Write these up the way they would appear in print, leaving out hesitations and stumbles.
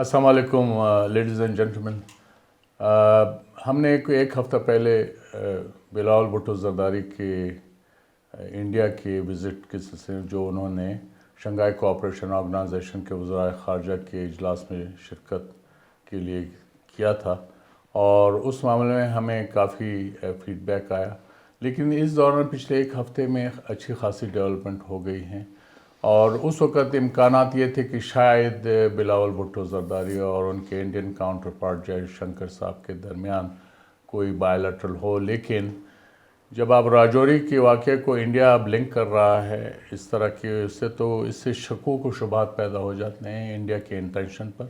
السلام علیکم ladies and gentleman. ہم نے ایک ہفتہ پہلے بلاول بھٹو زرداری کے انڈیا کے وزٹ کے سلسلے میں جو انہوں نے شنگھائی کوآپریشن آرگنائزیشن کے وزرائے خارجہ کے اجلاس میں شرکت کے لیے کیا تھا، اور اس معاملے میں ہمیں کافی فیڈ بیک آیا. لیکن اس دوران پچھلے ایک ہفتے میں اچھی خاصی ڈیولپمنٹ ہو گئی ہیں، اور اس وقت امکانات یہ تھے کہ شاید بلاول بھٹو زرداری اور ان کے انڈین کاؤنٹر پارٹ جے شنکر صاحب کے درمیان کوئی بائیلیٹرل ہو. لیکن جب آپ راجوری کے واقعے کو انڈیا اب لنک کر رہا ہے اس طرح کے اس سے، تو اس سے شکوک و شبہات پیدا ہو جاتے ہیں انڈیا کے انٹینشن پر،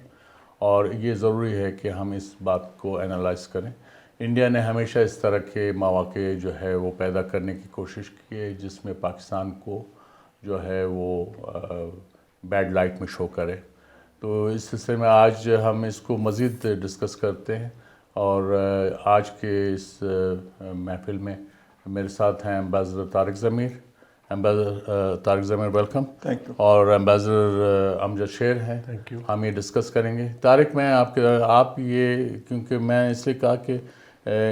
اور یہ ضروری ہے کہ ہم اس بات کو انالائز کریں. انڈیا نے ہمیشہ اس طرح کے مواقع جو ہے وہ پیدا کرنے کی کوشش کی ہے جس میں پاکستان کو جو ہے وہ بیڈ لائٹ میں شو کرے. تو اس سلسلے میں آج ہم اس کو مزید ڈسکس کرتے ہیں، اور آج کے اس محفل میں میرے ساتھ ہیں ایمبیسڈر طارق ضمیر. ایمبیسڈر طارق ضمیر ویلکم. Thank you. اور ایمبیسڈر امجد شیر ہیں. Thank you. ہم یہ ڈسکس کریں گے. طارق، میں آپ یہ کیونکہ میں اس لیے کہا کہ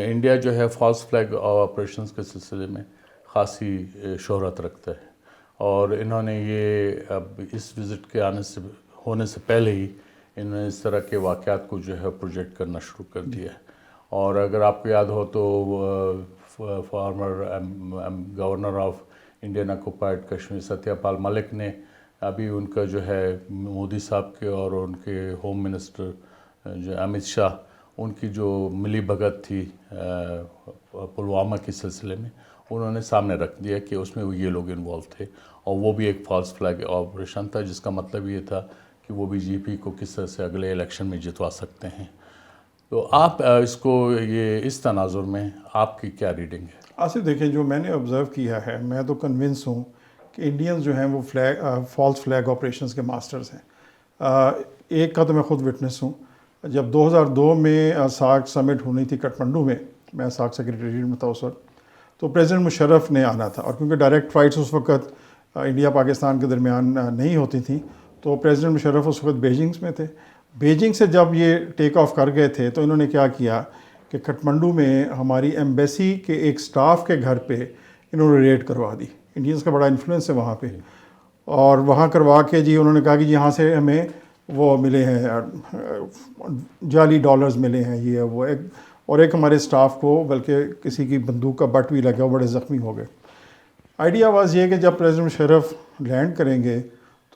انڈیا جو ہے فالس فلیگ آپریشنز کے سلسلے میں خاصی شہرت رکھتا ہے، اور انہوں نے یہ اب اس وزٹ کے ہونے سے پہلے ہی انہوں نے اس طرح کے واقعات کو جو ہے پروجیکٹ کرنا شروع کر دیا ہے. اور اگر آپ کو یاد ہو تو former governor of Indian occupied Kashmir Satya Pal Malik نے ابھی ان کا جو ہے مودی صاحب کے اور ان کے ہوم منسٹر جو امت شاہ، ان کی جو ملی بھگت تھی پلوامہ کے سلسلے میں، انہوں نے سامنے رکھ دیا کہ اس میں یہ لوگ انوالو تھے، اور وہ بھی ایک فالس فلیگ آپریشن تھا جس کا مطلب یہ تھا کہ وہ بی جے پی کو کس طرح سے اگلے الیکشن میں جتوا سکتے ہیں. تو آپ اس کو یہ اس تناظر میں آپ کی کیا ریڈنگ ہے؟ آصف، دیکھیں، جو میں نے آبزرو کیا ہے، میں تو کنونس ہوں کہ انڈینز جو ہیں وہ فالس فلیگ آپریشنز کے ماسٹرز ہیں. ایک کا تو میں خود وٹنس ہوں. جب 2002 میں ساک سمٹ ہونی تھی کٹمنڈو میں ساک سیکریٹریٹ میں تھا اس وقت، تو پریزیڈنٹ مشرف نے آنا تھا، اور کیونکہ ڈائریکٹ فلائٹس اس وقت انڈیا پاکستان کے درمیان نہیں ہوتی تھیں، تو پریزیڈنٹ مشرف اس وقت بیجنگ میں تھے. بیجنگ سے جب یہ ٹیک آف کر گئے تھے تو انہوں نے کیا کیا کہ کٹمنڈو میں ہماری ایمبیسی کے ایک سٹاف کے گھر پہ انہوں نے ریڈ کروا دی. انڈینز کا بڑا انفلوئنس ہے وہاں پہ، اور وہاں کروا کے انہوں نے کہا کہ یہاں سے ہمیں وہ ملے ہیں جعلی ڈالرز ملے ہیں، یہ وہ اور ایک ہمارے سٹاف کو بلکہ کسی کی بندوق کا بٹ بھی لگا، وہ بڑے زخمی ہو گئے. آئیڈیا واز یہ کہ جب پریزیڈنٹ مشرف لینڈ کریں گے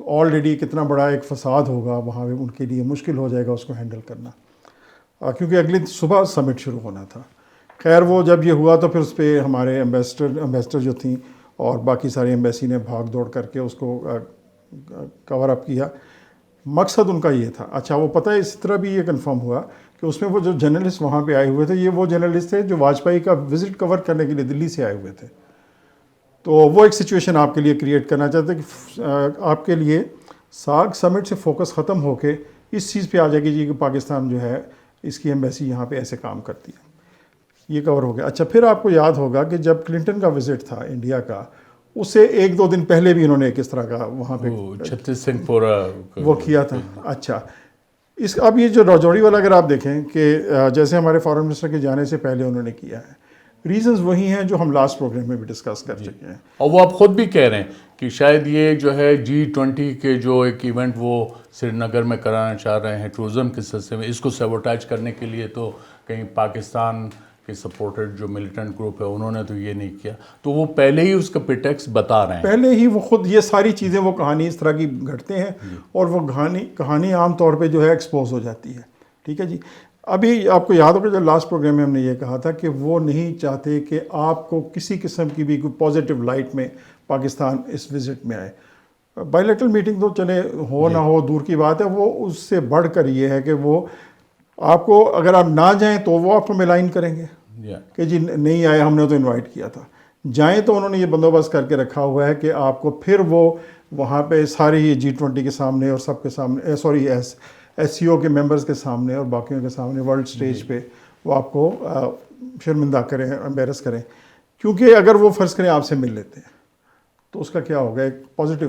تو آلریڈی کتنا بڑا ایک فساد ہوگا وہاں پہ، ان کے لیے مشکل ہو جائے گا اس کو ہینڈل کرنا، کیونکہ اگلی صبح سمٹ شروع ہونا تھا. خیر، وہ جب یہ ہوا تو پھر اس پہ ہمارے ایمبیسڈر جو تھیں اور باقی ساری ایمبیسی نے بھاگ دوڑ کر کے اس کو کور اپ کیا. مقصد ان کا یہ تھا. اچھا، وہ پتہ ہے اس طرح بھی یہ کنفرم ہوا کہ اس میں وہ جو جرنلسٹ وہاں پہ آئے ہوئے تھے، یہ وہ جرنلسٹ تھے جو واجپئی کا وزٹ کور کرنے کے لیے دلی سے آئے ہوئے تھے. تو وہ ایک سچویشن آپ کے لیے کریٹ کرنا چاہتے کہ آپ کے لیے ساگ سمٹ سے فوکس ختم ہو کے اس چیز پہ آ جائے گی جی کہ پاکستان جو ہے اس کی ایمبیسی یہاں پہ ایسے کام کرتی ہے. یہ کور ہو گیا. اچھا، پھر آپ کو یاد ہوگا کہ جب کلنٹن کا وزٹ تھا انڈیا کا، اس سے 1-2 دن پہلے بھی انہوں نے کس طرح کا وہاں پہ چھتیس سنگھ پورا وہ کیا تھا. اچھا، اب یہ جو راجوری والا اگر آپ دیکھیں کہ جیسے ہمارے فارن منسٹر کے جانے سے پہلے انہوں نے کیا ہے، ریزنز وہی ہیں جو ہم لاسٹ پروگرام میں بھی ڈسکس کر چکے ہیں. اور وہ آپ خود بھی کہہ رہے ہیں کہ شاید یہ جو ہے G20 کے جو ایک ایونٹ وہ سری نگر میں کرانا چاہ رہے ہیں ٹورزم کے سلسلے میں، اس کو سیبوٹیج کرنے کے لیے تو کہیں پاکستان کے سپورٹڈ جو ملیٹنٹ گروپ ہے انہوں نے تو یہ نہیں کیا، تو وہ پہلے ہی اس کا پریٹیکسٹ بتا رہے ہیں. پہلے ہی وہ خود یہ ساری چیزیں، وہ کہانی اس طرح کی گھٹتے ہیں، اور وہ کہانی عام طور پہ جو ہے ایکسپوز ہو جاتی ہے. ٹھیک ہے جی. ابھی آپ کو یاد ہوگا جب لاسٹ پروگرام میں ہم نے یہ کہا تھا کہ وہ نہیں چاہتے کہ آپ کو کسی قسم کی بھی کوئی پازیٹیو لائٹ میں پاکستان اس وزٹ میں آئے. بائیلیٹرل میٹنگ تو چلے ہو نہ ہو دور کی بات ہے، وہ اس سے بڑھ کر یہ ہے کہ وہ آپ کو، اگر آپ نہ جائیں تو وہ آپ کو ملائن کریں گے کہ جی نہیں آئے، ہم نے تو انوائٹ کیا تھا. جائیں تو انہوں نے یہ بندوبست کر کے رکھا ہوا ہے کہ آپ کو پھر وہ وہاں پہ ساری G20 کے سامنے اور سب کے سامنے، سوری SCO کے ممبرز کے سامنے اور باقیوں کے سامنے ورلڈ سٹیج پہ وہ آپ کو شرمندہ کریں، امبیرس کریں. کیونکہ اگر وہ فرض کریں آپ سے مل لیتے ہیں تو اس کا کیا ہوگا، ایک پازیٹیو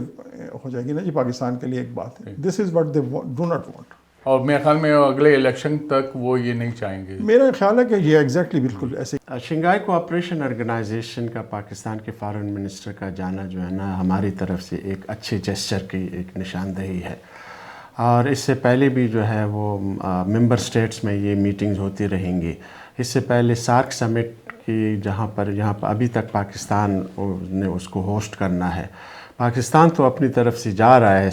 ہو جائے گی نا جی پاکستان کے لیے ایک بات ہے. This is what they do not want. اور میرے خیال میں اگلے الیکشن تک وہ یہ نہیں چاہیں گے. میرا خیال ہے کہ یہ ایگزیکٹلی بالکل ایسے. شنگھائی کوآپریشن آرگنائزیشن کا پاکستان کے فارن منسٹر کا جانا جو ہے نا ہماری طرف سے ایک اچھے جسچر کی ایک نشاندہی ہے. اور اس سے پہلے بھی جو ہے وہ ممبر سٹیٹس میں یہ میٹنگز ہوتی رہیں گی. اس سے پہلے سارک سمٹ کی یہاں پر ابھی تک پاکستان نے اس کو ہوسٹ کرنا ہے. پاکستان تو اپنی طرف سے جا رہا ہے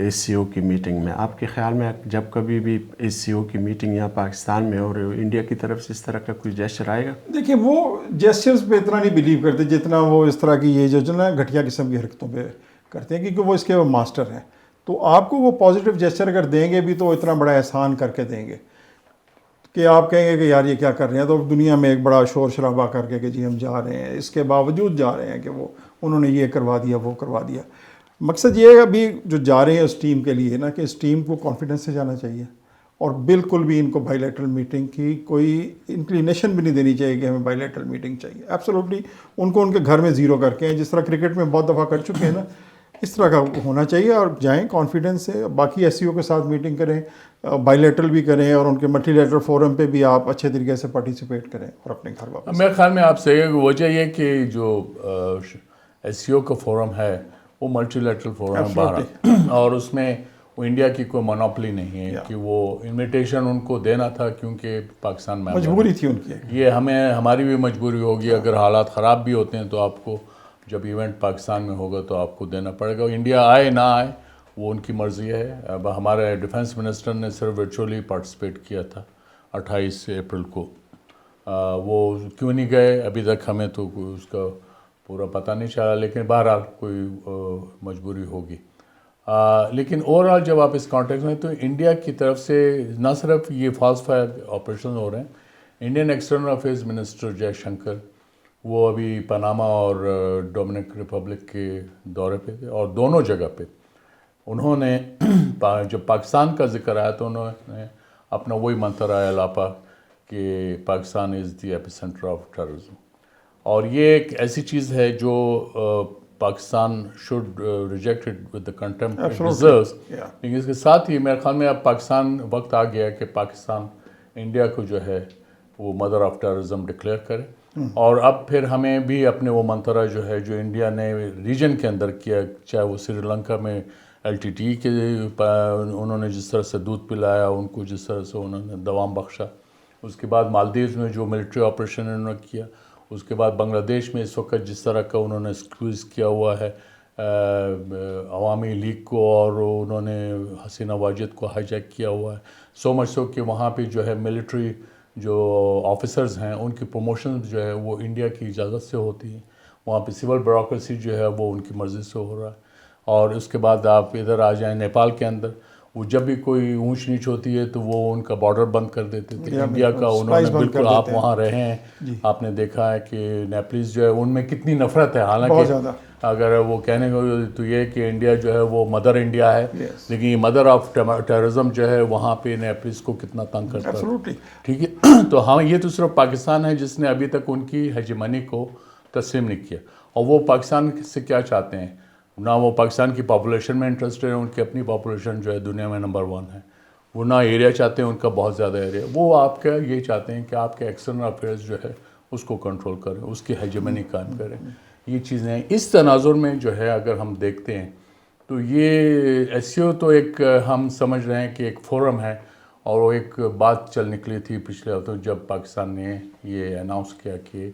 ایس سی او کی میٹنگ میں. آپ کے خیال میں جب کبھی بھی ایس سی او کی میٹنگ یہاں پاکستان میں اور انڈیا کی طرف سے اس طرح کا کوئی جیسچر آئے گا؟ دیکھیں وہ جیسچرز پہ اتنا نہیں بلیو کرتے جتنا وہ اس طرح کی یہ جو نا گھٹیا قسم کی حرکتوں پہ کرتے ہیں، کیونکہ وہ اس کے وہ ماسٹر ہیں. تو آپ کو وہ پازیٹیو جیسچر اگر دیں گے بھی تو اتنا بڑا احسان کر کے دیں گے کہ آپ کہیں گے کہ یار یہ کیا کر رہے ہیں، تو دنیا میں ایک بڑا شور شرابہ کر کے کہ جی ہم جا رہے ہیں، اس کے باوجود جا رہے ہیں کہ وہ انہوں نے یہ کروا دیا وہ کروا دیا. مقصد یہ ہے ابھی جو جا رہے ہیں اس ٹیم کے لیے نا کہ اس ٹیم کو کانفیڈنس سے جانا چاہیے، اور بالکل بھی ان کو بائی لیٹرل میٹنگ کی کوئی انکلینیشن بھی نہیں دینی چاہیے کہ ہمیں بائی لیٹرل میٹنگ چاہیے. ایبسولوٹلی ان کو ان کے گھر میں زیرو کر کے، جس طرح کرکٹ میں بہت دفعہ کر چکے ہیں نا، اس طرح کا ہونا چاہیے. اور جائیں کانفیڈنس سے، باقی ایس سی او کے ساتھ میٹنگ کریں، بائی لیٹرل بھی کریں، اور ان کے ملٹی لیٹرل فورم پہ بھی آپ اچھے طریقے سے پارٹیسپیٹ کریں اور اپنے گھر واپس. میرے خیال میں آپ سے وجہ یہ کہ جو ایس سی او کا فورم ہے وہ ملٹی لیٹرل فورم ہے باہر، اور اس میں وہ انڈیا کی کوئی مونوپلی نہیں ہے کہ وہ انویٹیشن ان کو دینا تھا، کیونکہ پاکستان میں مجبوری تھی ان کی. یہ ہماری بھی مجبوری ہوگی. اگر حالات خراب بھی ہوتے ہیں تو آپ کو جب ایونٹ پاکستان میں ہوگا تو آپ کو دینا پڑے گا. انڈیا آئے نہ آئے وہ ان کی مرضی ہے. اب ہمارے ڈیفنس منسٹر نے صرف ورچولی پارٹیسپیٹ کیا تھا 28 اپریل کو. وہ کیوں نہیں گئے ابھی تک ہمیں تو اس کا پورا پتہ نہیں چلا، لیکن بہرحال کوئی مجبوری ہوگی. لیکن اوورآل جب آپ اس کانٹیکس میں، تو انڈیا کی طرف سے نہ صرف یہ فالس فلیگ آپریشن ہو رہے ہیں. انڈین ایکسٹرنل افیئرز منسٹر جے شنکر وہ ابھی پاناما اور ڈومینک ریپبلک کے دورے پہ تھے، اور دونوں جگہ پہ انہوں نے جب پاکستان کا ذکر آیا تو انہوں نے اپنا وہی منتر آیا لاپا کہ پاکستان از دی ایپی سینٹر آف ٹیررزم. اور یہ ایک ایسی چیز ہے جو Pakistan should reject it with the contempt reserves. لیکن اس کے ساتھ ہی میرے خیال میں اب پاکستان وقت آ گیا ہے کہ پاکستان انڈیا کو جو ہے وہ مدر آف ٹیررزم ڈکلیئر کرے. اور اب پھر ہمیں بھی اپنے وہ منترا جو ہے جو انڈیا نے ریجن کے اندر کیا، چاہے وہ سری لنکا میں ایل ٹی ٹی کے انہوں نے جس طرح سے دودھ پلایا ان کو، جس طرح سے انہوں نے دوام بخشا، اس کے بعد مالدیوز میں جو ملٹری آپریشن انہوں نے کیا، اس کے بعد بنگلہ دیش میں اس وقت جس طرح کا انہوں نے اسکویز کیا ہوا ہے عوامی لیگ کو، اور انہوں نے حسینہ واجد کو ہائی جیک کیا ہوا ہے. سو مچ سو کہ وہاں پہ جو ہے ملٹری جو آفیسرز ہیں ان کی پروموشنز جو ہے وہ انڈیا کی اجازت سے ہوتی ہیں. وہاں پہ سول بیوروکریسی جو ہے وہ ان کی مرضی سے ہو رہا ہے. اور اس کے بعد آپ ادھر آ جائیں نیپال کے اندر، وہ جب بھی کوئی اونچ نیچ ہوتی ہے تو وہ ان کا بارڈر بند کر دیتے تھے انڈیا کا. انہوں نے بالکل، آپ وہاں رہے ہیں، آپ نے دیکھا ہے کہ نیپلیز جو ہے ان میں کتنی نفرت ہے. حالانکہ اگر وہ کہنے کو تو یہ کہ انڈیا جو ہے وہ مدر انڈیا ہے، لیکن یہ مدر آف ٹیررزم جو ہے وہاں پہ نیپلیز کو کتنا تنگ کرتا ہے. ٹھیک ہے، تو ہاں یہ تو صرف پاکستان ہے جس نے ابھی تک ان کی ہیجمنی کو تسلیم نہیں کیا. اور وہ پاکستان سے کیا چاہتے ہیں؟ نہ وہ پاکستان کی پاپولیشن میں انٹرسٹڈ ہیں، ان کی اپنی پاپولیشن جو ہے دنیا میں نمبر 1 ہے. وہ نہ ایریا چاہتے ہیں ان کا بہت زیادہ ایریا، وہ آپ کا یہ چاہتے ہیں کہ آپ کے ایکسٹرنل افیئرز جو ہے اس کو کنٹرول کریں، اس کی ہیجمنی قائم کریں. یہ چیزیں ہیں. اس تناظر میں جو ہے اگر ہم دیکھتے ہیں تو یہ ایس سی او تو ایک ہم سمجھ رہے ہیں کہ ایک فورم ہے، اور وہ ایک بات چل نکلی تھی پچھلے ہفتوں جب پاکستان نے یہ اناؤنس کیا کہ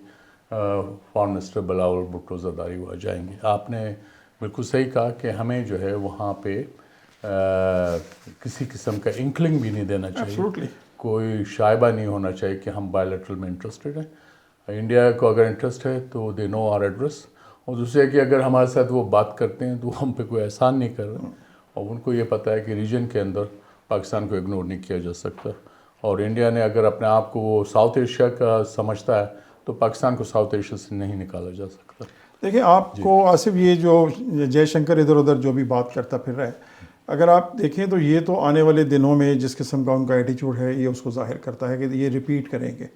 فارن منسٹر بلاول بھٹو زرداری وہ جائیں گے. آپ نے بالکل صحیح کہا کہ ہمیں جو ہے وہاں پہ کسی قسم کا انکلنگ بھی نہیں دینا چاہیے، کوئی شائبہ نہیں ہونا چاہیے کہ ہم بائی لیٹرل میں انٹرسٹڈ ہیں. انڈیا کو اگر انٹرسٹ ہے تو دے نو آر ایڈریس، اور دوسرے کہ اگر ہمارے ساتھ وہ بات کرتے ہیں تو ہم پہ کوئی احسان نہیں کر رہے، اور ان کو یہ پتہ ہے کہ ریجن کے اندر پاکستان کو اگنور نہیں کیا جا سکتا. اور انڈیا نے اگر اپنے آپ کو وہ ساؤتھ ایشیا کا سمجھتا ہے تو پاکستان کو ساؤتھ ایشیا سے نہیں نکالا جا سکتا. دیکھیں آپ کو آصف، یہ جو جے شنکر ادھر ادھر جو بھی بات کرتا پھر رہا ہے، اگر آپ دیکھیں تو یہ تو آنے والے دنوں میں جس قسم کا ان کا ایٹیچیوڈ ہے یہ اس کو ظاہر کرتا ہے کہ یہ ریپیٹ کریں گے.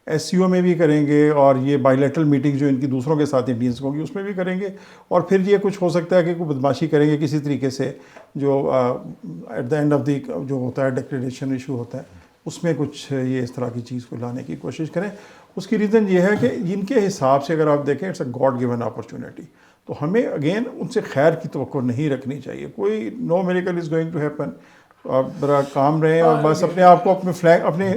SCO میں بھی کریں گے, اور یہ بائیلیٹرل میٹنگ جو ان کی دوسروں کے ساتھ انڈینس کو ہوگی اس میں بھی کریں گے, اور پھر یہ کچھ ہو سکتا ہے کہ کوئی بدماشی کریں گے کسی طریقے سے, جو at the end of the جو ہوتا ہے ڈکلیریشن ایشو ہوتا ہے اس میں کچھ یہ اس طرح کی چیز کو لانے کی کوشش کریں. اس کی ریزن یہ ہے کہ ان کے حساب سے اگر آپ دیکھیں it's a God given opportunity, تو ہمیں اگین ان سے خیر کی توقع نہیں رکھنی چاہیے. کوئی no miracle is going to happen. آپ ذرا کام رہیں اور بس اپنے آپ کو اپنے فلینک اپنے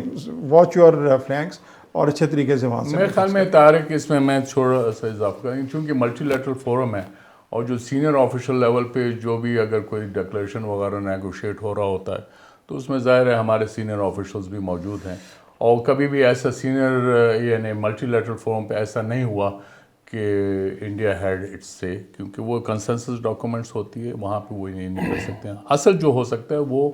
واچ یور فلینکس اور اچھے طریقے سے وہاں سے. میرے خیال میں طارق اس میں تھوڑا سا اضافہ کریں, چونکہ ملٹی لیٹرل فورم ہے اور جو سینئر آفیشل لیول پہ جو بھی اگر کوئی ڈکلیریشن وغیرہ نیگوشیٹ ہو رہا ہوتا ہے تو اس میں ظاہر ہے ہمارے سینئر آفیشلز بھی موجود ہیں, اور کبھی بھی ایسا سینئر یعنی ملٹی لیٹرل فورم پہ ایسا نہیں ہوا کہ انڈیا ہیڈ اٹس سے, کیونکہ وہ کنسنسس ڈاکومنٹس ہوتی ہے, وہاں پہ وہ نہیں کر سکتے ہیں. اصل جو ہو سکتا ہے وہ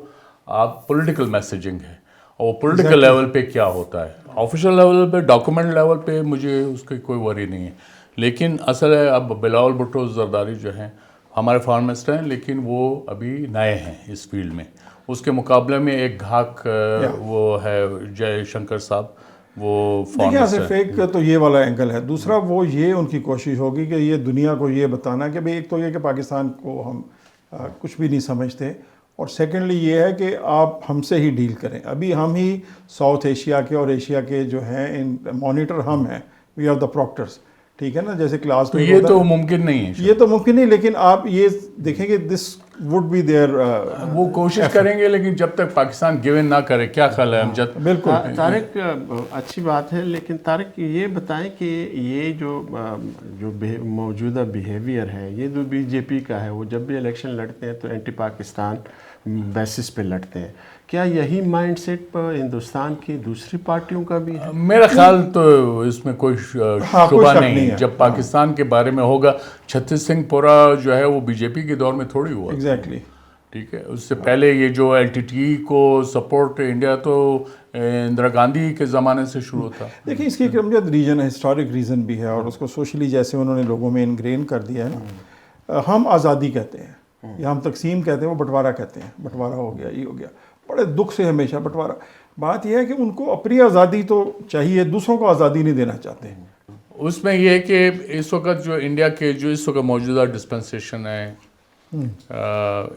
آپ پولیٹیکل میسیجنگ ہے, اور وہ پولیٹیکل لیول پہ کیا ہوتا ہے. آفیشیل لیول پہ ڈاکومنٹ لیول پہ مجھے اس کی کوئی وری نہیں ہے, لیکن اصل ہے اب بلاول بھٹو زرداری جو ہیں ہمارے فارم منسٹر ہیں, لیکن وہ ابھی نئے ہیں اس فیلڈ میں. اس کے مقابلے میں ایک گھاک وہ ہے جے شنکر صاحب, وہ دیکھیں صرف ایک تو یہ والا اینگل ہے. دوسرا وہ یہ ان کی کوشش ہوگی کہ یہ دنیا کو یہ بتانا کہ بھئی ایک تو یہ کہ پاکستان کو ہم کچھ بھی نہیں سمجھتے, اور سیکنڈلی یہ ہے کہ آپ ہم سے ہی ڈیل کریں. ابھی ہم ہی ساؤتھ ایشیا کے اور ایشیا کے جو ہیں ان مانیٹر ہم ہیں, وی آر دا پروکٹرز, ٹھیک ہے نا, جیسے کلاس میں. یہ تو ممکن نہیں ہے, یہ تو ممکن نہیں, لیکن آپ یہ دیکھیں گے دس وڈ بی دیئر. وہ کوشش کریں گے, لیکن جب تک پاکستان گیون نہ کرے, کیا خیال ہے امجد؟ بالکل طارق اچھی بات ہے, لیکن طارق یہ بتائیں کہ یہ جو موجودہ بیہیویئر ہے یہ جو BJP کا ہے, وہ جب بھی الیکشن لڑتے ہیں تو اینٹی پاکستان بیسس پہ لڑتے ہیں. کیا یہی مائنڈ سیٹ ہندوستان کی دوسری پارٹیوں کا بھی ہے؟ میرا خیال تو اس میں کوئی شبہ نہیں ہے. جب پاکستان کے بارے میں ہوگا, چھتیس سنگھ پورا جو ہے وہ BJP کے دور میں تھوڑی ہوا. ایگزیکٹلی, ٹھیک ہے, اس سے پہلے یہ جو LTTE کو سپورٹ انڈیا تو اندرا گاندھی کے زمانے سے شروع تھا. دیکھیں اس کی ایک امجد ریجن ہے, ہسٹورک ریزن بھی ہے, اور اس کو سوشلی جیسے انہوں نے لوگوں میں انگرین کر دیا ہے نا. ہم آزادی کہتے ہیں یا ہم تقسیم کہتے ہیں, وہ بٹوارہ کہتے ہیں. بٹوارہ ہو گیا, یہ ہو گیا, بڑے دکھ سے ہمیشہ بٹوارہ. بات یہ ہے کہ ان کو اپنی آزادی تو چاہیے, دوسروں کو آزادی نہیں دینا چاہتے. اس میں یہ ہے کہ اس وقت جو انڈیا کے جو اس وقت موجودہ ڈسپنسیشن ہے,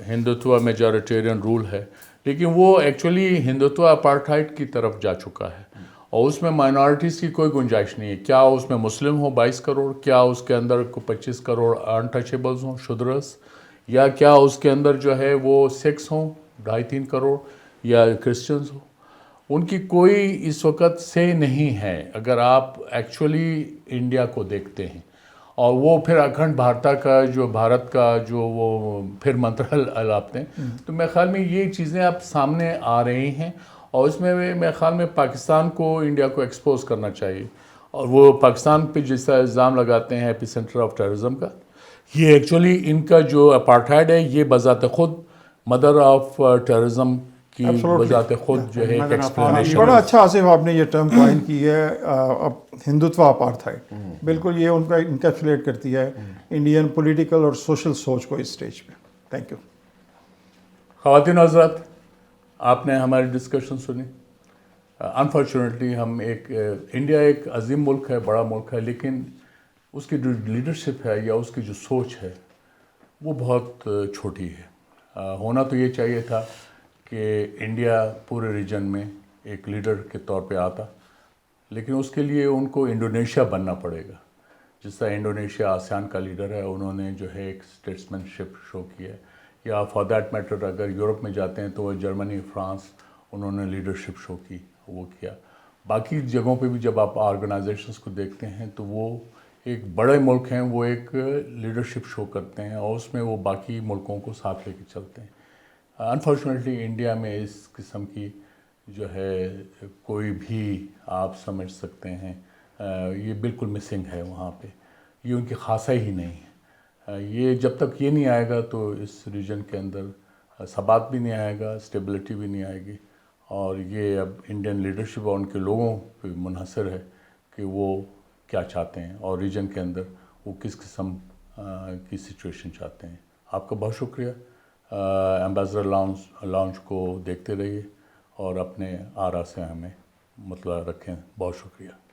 ہندوتوا میجورٹیرین رول ہے, لیکن وہ ایکچولی ہندوتوا اپارٹھائڈ کی طرف جا چکا ہے, اور اس میں مائنورٹیز کی کوئی گنجائش نہیں ہے. کیا اس میں مسلم ہو 22 کروڑ, کیا اس کے اندر 25 کروڑ انٹچیبلز ہوں شودرس, یا کیا اس کے اندر جو ہے وہ سکس ہوں 2.5-3 کروڑ, یا کرسچنز ہوں, ان کی کوئی اس وقت سے نہیں ہے اگر آپ ایکچولی انڈیا کو دیکھتے ہیں. اور وہ پھر اکھنڈ بھارتا کا جو بھارت کا جو وہ پھر منتر الاپتے ہیں, تو میرے خیال میں یہ چیزیں اب سامنے آ رہی ہیں, اور اس میں میرے خیال میں پاکستان کو انڈیا کو ایکسپوز کرنا چاہیے. اور وہ پاکستان پہ جیسا الزام لگاتے ہیں ایپی سینٹر آف ٹیررزم کا, یہ ایکچولی ان کا جو اپارٹھائڈ ہے یہ بذات خود مدر آف ٹیررزم کی بذات خود جو ہے ایک ایکسپلینیشن. بڑا اچھا آصف آپ نے یہ ٹرم کوائن کی ہے, ہندوتوا اپارتھائڈ. بالکل یہ ان کا انکیپسولیٹ کرتی ہے انڈین پولیٹیکل اور سوشل سوچ کو اس سٹیج پہ. Thank you. خواتین و حضرات, آپ نے ہماری ڈسکشن سنی. انفارچونیٹلی ہم انڈیا ایک عظیم ملک ہے, بڑا ملک ہے, لیکن اس کی جو لیڈرشپ ہے یا اس کی جو سوچ ہے وہ بہت چھوٹی ہے. ہونا تو یہ چاہیے تھا کہ انڈیا پورے ریجن میں ایک لیڈر کے طور پہ آتا, لیکن اس کے لیے ان کو انڈونیشیا بننا پڑے گا. جس طرح انڈونیشیا آسیان کا لیڈر ہے, انہوں نے جو ہے ایک اسٹیٹسمین شپ شو کیا ہے, یا فار دیٹ میٹر اگر یورپ میں جاتے ہیں تو وہ جرمنی, فرانس, انہوں نے لیڈرشپ شو کی, وہ کیا. باقی جگہوں پہ بھی جب آپ آرگنائزیشنس کو دیکھتے ہیں تو وہ ایک بڑے ملک ہیں, وہ ایک لیڈرشپ شو کرتے ہیں, اور اس میں وہ باقی ملکوں کو ساتھ لے کے چلتے ہیں. انفارچونیٹلی انڈیا میں اس قسم کی جو ہے کوئی بھی آپ سمجھ سکتے ہیں یہ بالکل مسنگ ہے وہاں پہ. یہ ان کی خاصہ ہی نہیں ہے. یہ جب تک یہ نہیں آئے گا تو اس ریجن کے اندر ثبات بھی نہیں آئے گا, اسٹیبلٹی بھی نہیں آئے گی. اور یہ اب انڈین لیڈرشپ اور ان کے لوگوں پہ منحصر ہے کہ وہ کیا چاہتے ہیں, اور ریجن کے اندر وہ کس قسم کی سچویشن چاہتے ہیں. آپ کا بہت شکریہ. ایمبیسڈر لاؤنج کو دیکھتے رہیے اور اپنے آرا سے ہمیں مطلع رکھیں. بہت شکریہ.